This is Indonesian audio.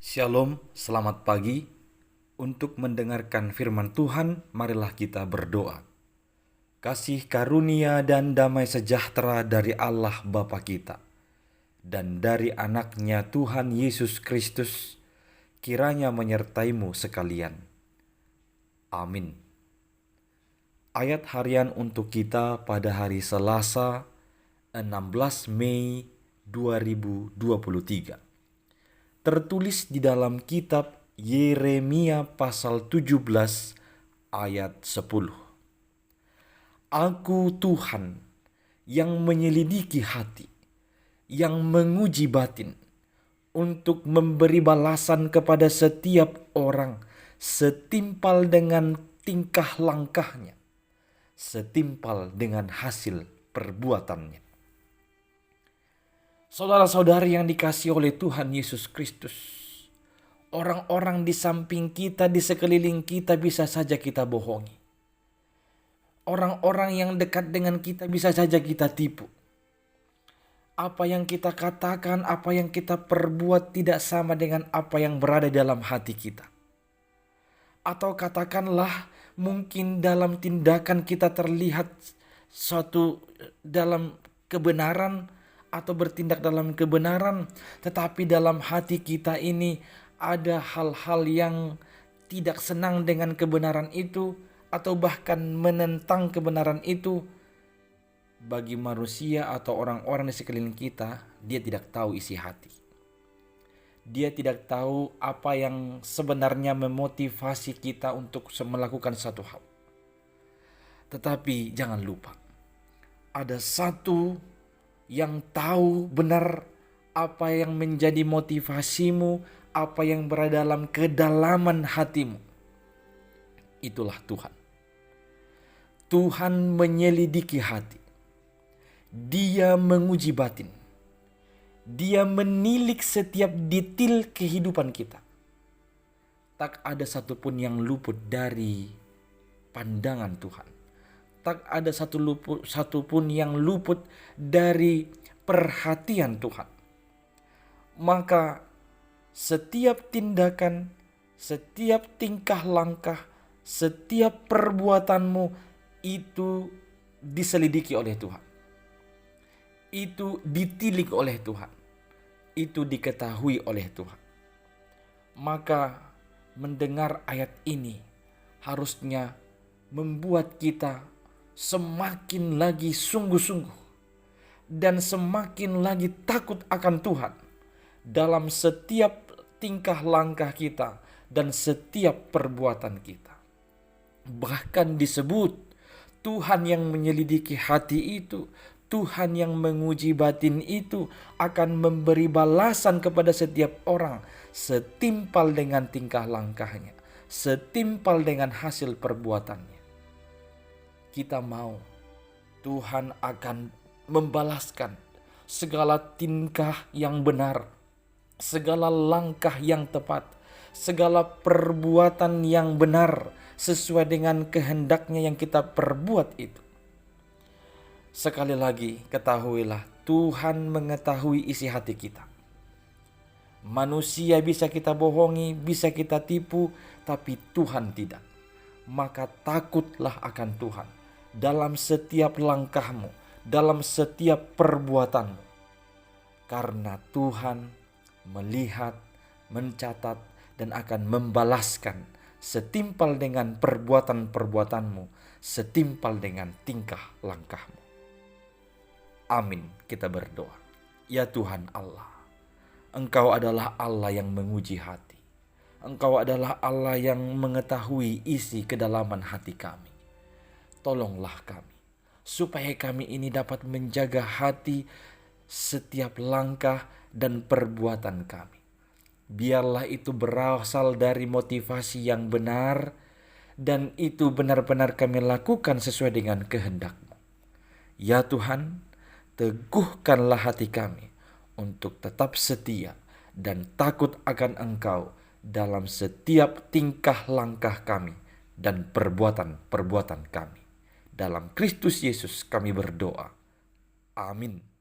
Shalom, selamat pagi. Untuk mendengarkan firman Tuhan, marilah kita berdoa. Kasih karunia dan damai sejahtera dari Allah Bapa kita dan dari anaknya Tuhan Yesus Kristus kiranya menyertaimu sekalian. Amin. Ayat harian untuk kita pada hari Selasa 16 Mei 2023. Tertulis di dalam kitab Yeremia pasal 17 ayat 10. Aku Tuhan yang menyelidiki hati, yang menguji batin, untuk memberi balasan kepada setiap orang setimpal dengan tingkah langkahnya, setimpal dengan hasil perbuatannya. Saudara-saudari yang dikasihi oleh Tuhan Yesus Kristus, orang-orang di samping kita, di sekeliling kita bisa saja kita bohongi. Orang-orang yang dekat dengan kita bisa saja kita tipu. Apa yang kita katakan, apa yang kita perbuat tidak sama dengan apa yang berada dalam hati kita. Atau katakanlah mungkin dalam tindakan kita terlihat suatu dalam kebenaran, atau bertindak dalam kebenaran, tetapi dalam hati kita ini ada hal-hal yang tidak senang dengan kebenaran itu, atau bahkan menentang kebenaran itu. Bagi manusia atau orang-orang di sekeliling kita, dia tidak tahu isi hati. Dia tidak tahu apa yang sebenarnya memotivasi kita untuk melakukan satu hal. Tetapi jangan lupa, ada satu yang tahu benar apa yang menjadi motivasimu, apa yang berada dalam kedalaman hatimu. Itulah Tuhan. Tuhan menyelidiki hati. Dia menguji batin. Dia menilik setiap detail kehidupan kita. Tak ada satupun yang luput dari pandangan Tuhan. Tak ada satupun yang luput dari perhatian Tuhan. Maka setiap tindakan, setiap tingkah langkah, setiap perbuatanmu itu diselidiki oleh Tuhan. Itu ditilik oleh Tuhan. Itu diketahui oleh Tuhan. Maka mendengar ayat ini harusnya membuat kita semakin lagi sungguh-sungguh dan semakin lagi takut akan Tuhan dalam setiap tingkah langkah kita dan setiap perbuatan kita. Bahkan disebut Tuhan yang menyelidiki hati itu, Tuhan yang menguji batin itu akan memberi balasan kepada setiap orang setimpal dengan tingkah langkahnya, setimpal dengan hasil perbuatannya. Kita mau Tuhan akan membalaskan segala tingkah yang benar, segala langkah yang tepat, segala perbuatan yang benar sesuai dengan kehendaknya yang kita perbuat itu. Sekali lagi ketahuilah, Tuhan mengetahui isi hati kita. Manusia bisa kita bohongi, bisa kita tipu, tapi Tuhan tidak. Maka takutlah akan Tuhan dalam setiap langkahmu, dalam setiap perbuatanmu. Karena Tuhan melihat, mencatat, dan akan membalaskan setimpal dengan perbuatan-perbuatanmu, setimpal dengan tingkah langkahmu. Amin, kita berdoa. Ya Tuhan Allah, Engkau adalah Allah yang menguji hati. Engkau adalah Allah yang mengetahui isi kedalaman hati kami. Tolonglah kami, supaya kami ini dapat menjaga hati setiap langkah dan perbuatan kami. Biarlah itu berasal dari motivasi yang benar, dan itu benar-benar kami lakukan sesuai dengan kehendak-Mu. Ya Tuhan, teguhkanlah hati kami untuk tetap setia dan takut akan Engkau dalam setiap tingkah langkah kami dan perbuatan-perbuatan kami. Dalam Kristus Yesus kami berdoa. Amin.